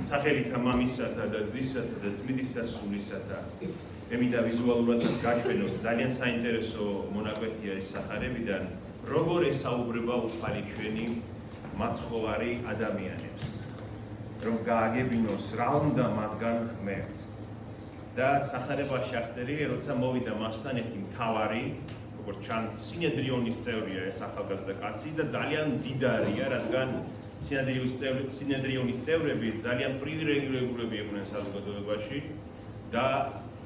სახელითა მამისათა და ძისათა და ძმიდისა სულისათა მე მინდა ვიზუალურად გაჩვენოთ ძალიან საინტერესო მონაკვეთია ეს სახარებიდან როგორ ესაუბრება უფალი ჩვენი მაცხოვარი ადამიანებს რომ გააგებინოს რა უნდა მათგან ღმერთს და სახარებაში აღწერილია როცა მოვიდა მასთან ერთი მთავარი როგორც ჩანს სინედრიონის წევრია ეს ახალგაზრდა კაცი და ძალიან მდიდარია რადგან სინედრიონის წევრები ძალიან პრივილეგირებულები იყვნენ საზოგადოებაში და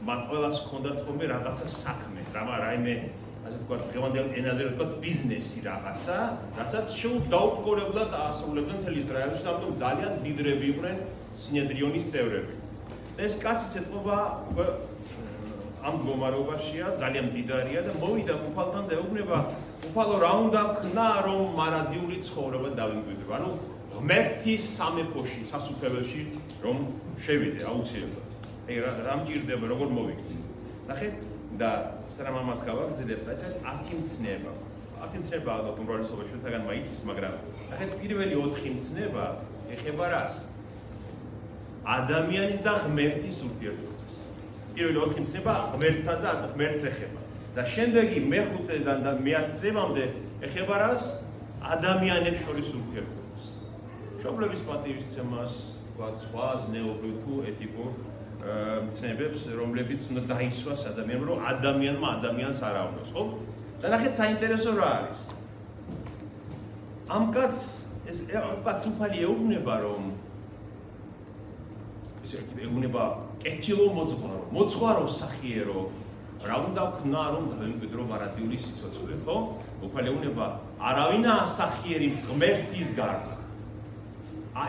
მათ ყველას ჰქონდათ ხოლმე რაღაცა საქმე, რაიმე ასე ვთქვათ, დღევანდელ ენაზე ვთქვათ, ბიზნესი რაღაცა, რასაც შეუდაუპყორებლად აასრულებდნენ მთელ ისრაელში, ამიტომ ძალიან მდიდრები იყვნენ სინედრიონის წევრები. და ეს კაციც ეთყობა ამ მდგომარეობაშია, ძალიან მდიდარია და მოვიდა უფალთან და ეუბნება უფალო რა უნდა ქნა რომ მარადიული ცხოვრება დავიმკვიდრო. ანუ ღმერთის სამეფოში, სასუფეველში რომ შევიდე აუცილებლად. აი რა მჭირდება როგორ მოვიქცი. ნახეთ და სტრა მამას გავაგზავნებ და ეს 10 მცნება. 10 მცნება ალბათ უმრავლესობა ჩვენთაგან მაიცის, მაგრამ ნახეთ პირველი 4 მცნება ეხება რას? ადამიანის და ღმერთის ურთიერთობას. პირველი 4 მცნება ღმერთთან და ღმერთს ეხება. და შემდეგი მეხუთედან და მეათწრებამდე ეხება რას? ადამიანებს შორის ურთიერთობას. მშობლების პატივისცემას, ვთქვათ, სხვა ზნეობრივ თუ ეთიკურ მცნებებს, რომლებიც უნდა დაისვას ადამიანმა, რომ ადამიანმა ადამიანს არ ავნოს, ხო? და ნახეთ საინტერესო რა არის. ამ კაცს ეს კაც უფალი ეუბნება, რომ ესე ეუბნება კეთილო მოძღვარო სახიერო რა უნდა ვქნა რომ დავიმკვიდრო მარადიული სიცოცხლე, ხო? უფალი ეუბნება არავინა სახიერი ღმერთის გარდა.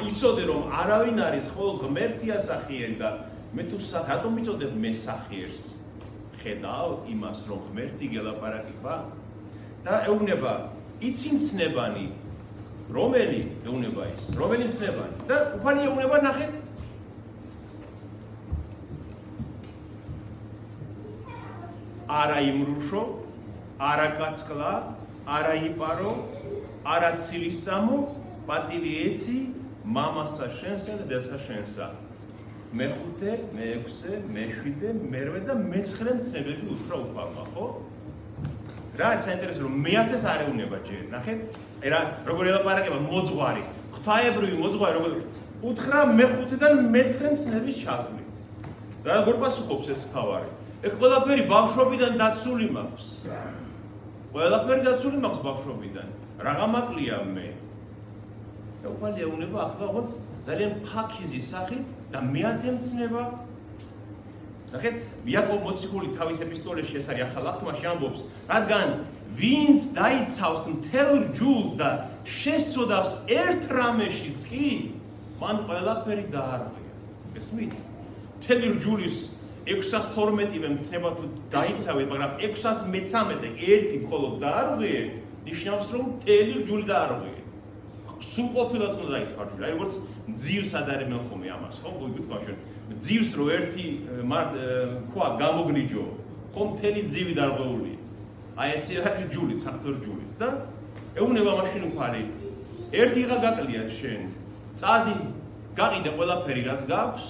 იცოდე რომ არავინ არის ხოლო ღმერთია სახიერი და მე თუ რატომ მიწოდებ მე სახიერს? ხედავ იმას რომ ღმერთი გელაპარაკება და ეუბნება იცი მცნებანი რომელი ეუბნება ის რომელი მცნებანი და უფალი ეუბნება ნახეთ არა იმრუშო, არა კაცკლა, არა იპარო, არა ცილისწამო, პატივი ეცი, მამასა შენსა და დედასა შენსა. მეხუთე, მეექვსე, მეშვიდე, მერვე და მეცხრე მცნებები უთხრა უფალმა, ხო? რა არის საინტერესო რომ მეათეს არ ეუბნება ჯერ, ნახეთ? აი რა როგორ ელაპარაკება მოძღვარი, ღვთაებრივი მოძღვარი როგორ უთხრა მეხუთედან მეცხრე მცნების ჩათვლით. რა როგორ პასუხობს ეს ხავარი? ეგ ყველაფერი ბავშვობიდან დაცული მაქვს. ყველაფერი დაცული მაქვს ბავშვობიდან. რაღა მაკლია მე. და უფალი ეუბნება ახლა ვთქვათ ძალიან ფაქიზი სახით და მეათე მცნება. ნახეთ, იაკობ მოციქული თავის ეპისტოლეში ეს არის ახალ აღთქმაში ამბობს, რადგან ვინც დაიცავს მთელ ჯულს და შესწოდავს ერთ რამეშიც კი, მან ყველაფერი დაარღვია. გესმით? მთელი ჯულის 612-ვე მცნება თუ დაიცავეთ, მაგრამ 613 ერთი მხოლოდ დაარღვიე, ნიშნავს რომ მთელი ჯული დაარღვიე. სრულყოფილად უნდა დაიწყარჯული. აი როგორც ძივს ადარებენ ხოლმე ამას, ხო? გიგვითქვა ჩვენ. ძივს რო ერთი ქვა გამოგნიჯო, ხომ მთელი ძივი დარღვეულია. აი ესე არის ჯული, საფრთხე ჯულიც და ეუბნება მაშინ უფალი. ერთი ღა გაკლია შენ. წადი, გაყიდე ყველაფერი რაც გაქვს,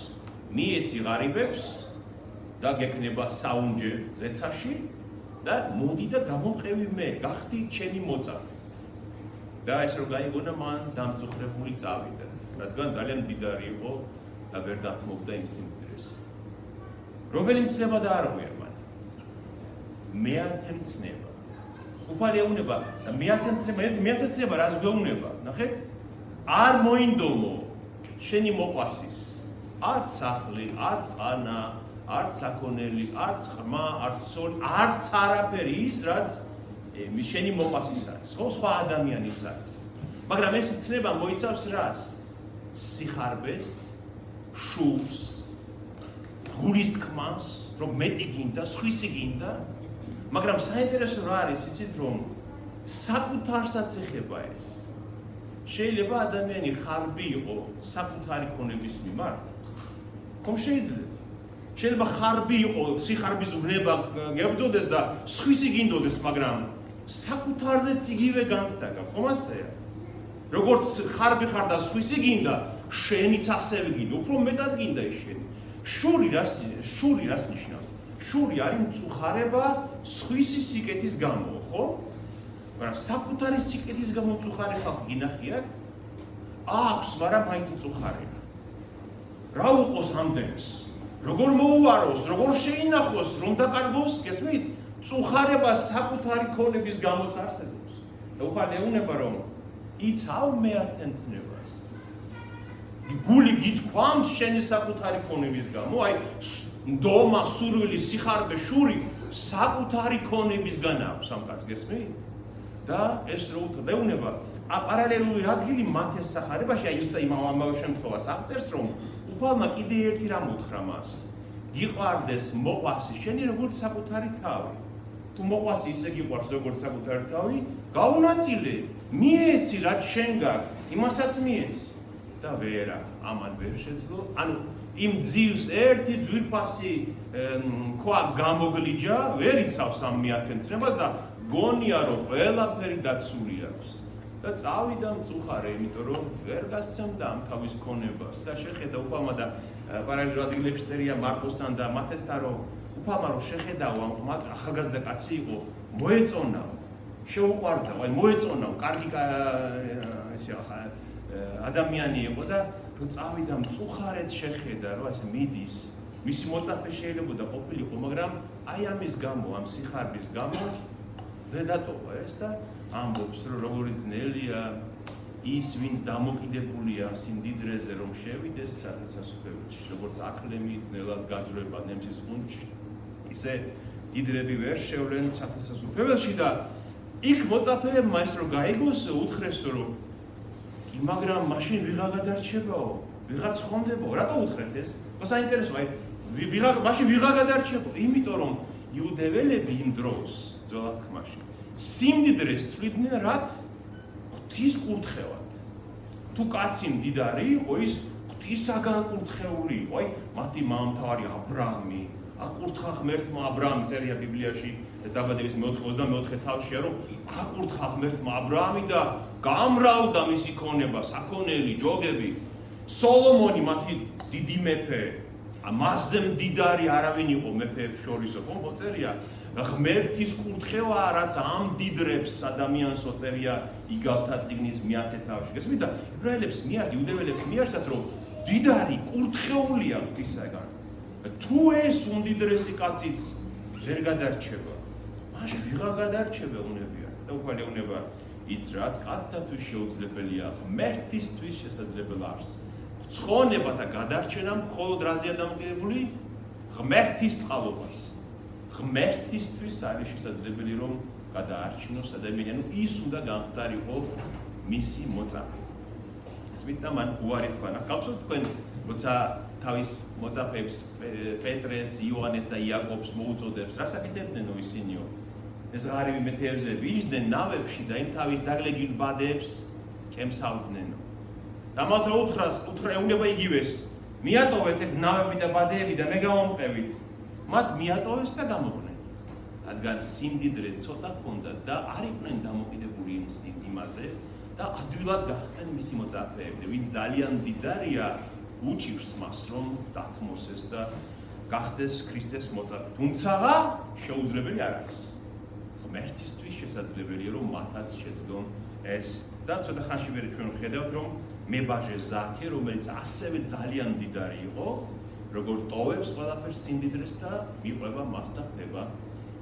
მიეცი ღარიბებს და გეკნება საუნჯე ზეცაში და მოდი და გამომყევი მე, გახდი ჩემი მოწაფე. და ეს რო გაიგონა მან დამწუხრებული წავიდა, რადგან ძალიან მდიდარი იყო და ვერ დათმობდა იმ სიმდიდრეს. რომელი მცნება დაარღვია მან? მეათე მცნება. უფალი ეუბნება და მეათე მცნება რას გვეუბნება? ნახეთ, არ მოინდომო შენი მოყვასის, არც სახლი, არც ყანა, არც საქონელი, არც ხმა, არც სული, არც არაფერი ის, რაც შენი მოყვასის არის, ხო, სხვა ადამიანის არის. მაგრამ ეს მცნება მოიცავს რას? სიხარბეს, შურს, გულის თქმას, რომ მეტი გინდა, სხვისი გინდა, მაგრამ საინტერესო რა არის, იცით რომ საკუთარსაც ეხება ეს. შეიძლება ადამიანი ხარბი იყო საკუთარი ქონების მიმართ? ხომ შეიძლება? შეიძლება ხარბი იყო, სიხარბის ვნება გებრძოდეს და სხვისი გინდოდეს, მაგრამ საკუთარზეც იგივე განცდა გაქვს, ხომ ასეა? როგორც ხარბი ხარ და სხვისი გინდა, შენიც ასევე გინდა, უფრო მეტად გინდა ის შენი. შური რას ნიშნავს? შური არის მწუხარება სხვისი სიკეთის გამო, ხო? მაგრამ საკუთარი სიკეთის გამო მწუხარე ხალხი გინახიათ? აქვს, მაგრამ მაინც მწუხარება. რა უყოს ამდენს? როგორ მოუაროს, როგორ შეინახოს, რომ დაკარგოს, გესმით? მწუხარება საკუთარი ქონების გამოც არსებობს. და უხარ ეუბნება რომ იცავ მეათენცნებას. გული გითქვამს შენი საკუთარი ქონების გამო, აი ნდომა, სურვილი, სიხარბე, შური საკუთარი ქონებისგან აქვს ამ კაცს, გესმით? და ეს რო უთხრა, პარალელური ადგილი მათეს სახარებაში, აი ზუსტად იმავე შემთხვევას აღწერს, რომ უფალმა კიდე ერთი რამ უთხრა მას. გიყვარდეს მოყვასი შენი როგორც საკუთარი თავი. თუ მოყვასი ისე გიყვარს როგორც საკუთარი თავი, გაუნაწილე, მიეცი რაც შენ გაქვს, იმასაც მიეცი. და ვერა, ამან ვერ შეძლო. ანუ იმ ძივს ერთი ძვირფასი ქვა გამოგლიჯა, ვერ იცავს ამ მეათენცნებას და გონია რომ ყველაფერი დაცული აქვს. და წავიდა მწუხარე, იმიტომ რომ ვერ გასცემდა ამ თავის ქონებას და შეხედა უფალმა და პარალელურ ადგილებში წერია მარკოსთან და მათესთან რომ უფალმა რომ შეხედაო ამ ახალგაზრდა კაცი იყო, მოეწონაო, შეუყვარდა, აი მოეწონაო, კარგი ესე ადამიანი იყო და რომ წავიდა მწუხარეთ შეხედა, რომ ასე მიდის, მისი მოწაფე შეიძლება ყოფილიყო, მაგრამ აი ამის გამო, ამ სიხარბის გამო ვერ დატოვა ეს და ამბობს რომ როგორი ძნელია ის ვინც დამოკიდებულია სიმდიდრეზე რომ შევიდეს სასუფეველში, როგორც აკლემი ძნელად გაძვრება ნემსის ყუნჩში, ისე დიდრები ვერ შევლენ სასუფეველში და იქ მოწაფეებმა ეს რომ გაიგოსო, უთხრესო რომ მაგრამ მაშინ ვიღა გადარჩებაო, ვიღა ცხონდებაო, რატო უთხრეთ ეს? საინტერესოა, მაშინ ვიღა გადარჩებაო, იმიტომ რომ იუდეველები იმ დროს ძველ თქმაში სიმდიდრეს თვლიდნენ რაც ღვთის კურთხევად. თუ კაცი მდიდარი იყო, ის ღვთისაგან კურთხეული იყო, აი მათი მამამთავარი აბრაამი, აკურთხა ღმერთმა აბრაამი წერია ბიბლიაში, ეს დაბადების 24 თავშია, რომ აკურთხა ღმერთმა აბრაამი და გამრავლდა მისი ქონება, საქონელი, ჯოგები. სოლომონი მათი დიდი მეფე, მასზე მდიდარი არავინ იყო მეფეებს შორისო, ხო წერია ღმერთის კურთხევა, რაც ამდიდრებს ადამიანს წერია იგავთა წიგნის მეათე თავში. გესმით და ებრაელებს მიერ, იუდეველებს მიარჩათ, რომ დიდარი კურთხეულია ღვთისაგან. თუ ეს უმდიდრესი კაციც ვერ გადარჩება, მაშინ ვიღა გადარჩება უნებია. და უფალი უნება იც რაც კაცთათვის შეუძლებელია, ღმერთისთვის შესაძლებელი არის. ცხონება და გადარჩენა მხოლოდ რაზეა დამოკიდებული? ღმერთის წყალობას. ღმერთისთვის არის შესაძლებელი რომ გადაარჩინოს ადამიანი, ის უნდა გამختارიყო მისი მოწაფე. ისმით და მან უარი თქვა, გახსოვთ თქვენ, როცა თავის მოწაფეებს პეტრეს, იოანეს და იაკობს მოუწოდებს, რა საკეთებდნენო ისინიო? ეს ღარიბი მეფეებზე ვიждდნენ ნავებში და იმ თავის დაგლეგილ ბადეებს კემსავდნენ. და მათ უთხრა ეუბნება იგივეს, მიატოვეთ ეგ ნავები და ბადეები და მე გამომყევით. მათ მიატოვეს და გამოყვნენ. რადგან სიმდიდრე ცოტა ჰქონდათ და არ იყვნენ დამოკიდებული იმაზე და ადვილად გახდნენ მისი მოწაფეები. ვინ ძალიან მდიდარია, უჭირს მას რომ დათმოსეს და გახდეს ქრისტეს მოწაფე. თუმცა შეუძლებელი არ არის. ღმერთისთვის შესაძლებელია რომ მათაც შეძლონ ეს და ცოტა ხანში ვერ ჩვენ ვხედავთ რომ მებაჟე ზაქე, რომელიც ასევე ძალიან მდიდარი იყო, როგორ ტოვებს ყველაფერს სიმდიდრეს და მიყვება მას და ხდება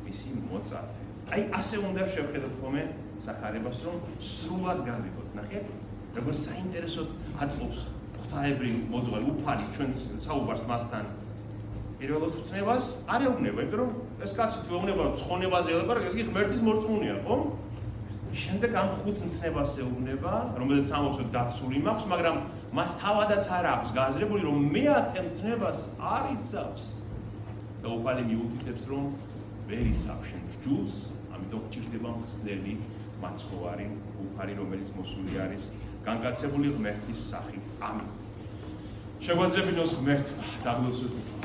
მისი მოწაფე. აი ასე უნდა შევხედოთ ხოლმე სახარებას, რომ სრულად გავიგოთ. ნახეთ, როგორ საინტერესოდ აწყობს ღვთაებრივ მოძღვარი უფალი ჩვენ საუბარს მასთან. პირველად ღვთნებას არ ეუბნება, იმიტომ რომ ეს კაცი თუ ეუბნება ცხონებაზე ელაპარაკებს, ის კი ღმერთის მორწმუნეა, ხო? შემდეგ ამ ხუთ მცნებას ეუბნება, რომელზეც ამბობს რომ დაცული მაქვს, მაგრამ მას თავადაც არ აქვს გააზრებული, რომ მეათე მცნებას არ იცავს. და უფალი მიუთითებს, რომ ვერ იცავს შენ ჯულს, ამიტომ გჭირდება მხსნელი მაცხოვარი უფალი, რომელიც მოსული არის განკაცებული ღმერთის სახით. ამინ. შეგვაძლებინოს ღმერთმა დაგლოცოთ.